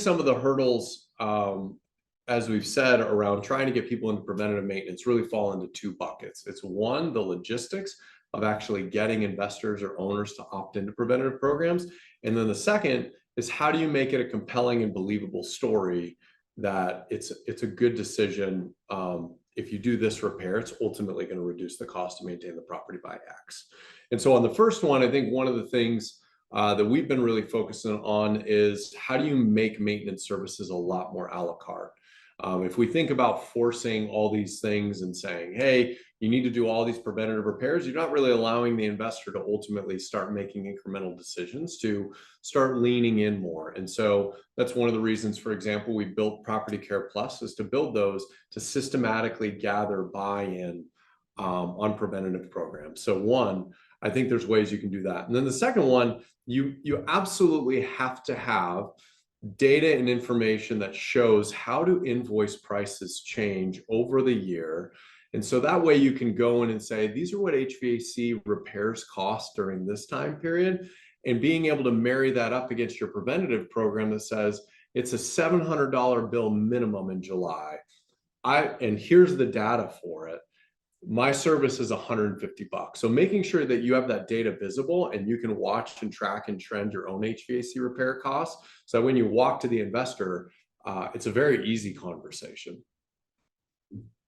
some of the hurdles, as we've said, around trying to get people into preventative maintenance really fall into two buckets. It's one, the logistics of actually getting investors or owners to opt into preventative programs. And then the second is, how do you make it a compelling and believable story that it's a good decision. If you do this repair, it's ultimately going to reduce the cost to maintain the property by X. And so on the first one, I think one of the things that we've been really focusing on is, how do you make maintenance services a lot more a la carte? If we think about forcing all these things and saying, hey, you need to do all these preventative repairs, you're not really allowing the investor to ultimately start making incremental decisions to start leaning in more. And so that's one of the reasons, for example, we built Property Care Plus, is to build those to systematically gather buy-in on preventative programs. So one, I think there's ways you can do that. And then the second one, you absolutely have to have data and information that shows how do invoice prices change over the year. And so that way you can go in and say, these are what HVAC repairs cost during this time period. And being able to marry that up against your preventative program that says it's a $700 bill minimum in July. And here's the data for it. My service is $150. So making sure that you have that data visible and you can watch and track and trend your own HVAC repair costs. So when you walk to the investor, it's a very easy conversation.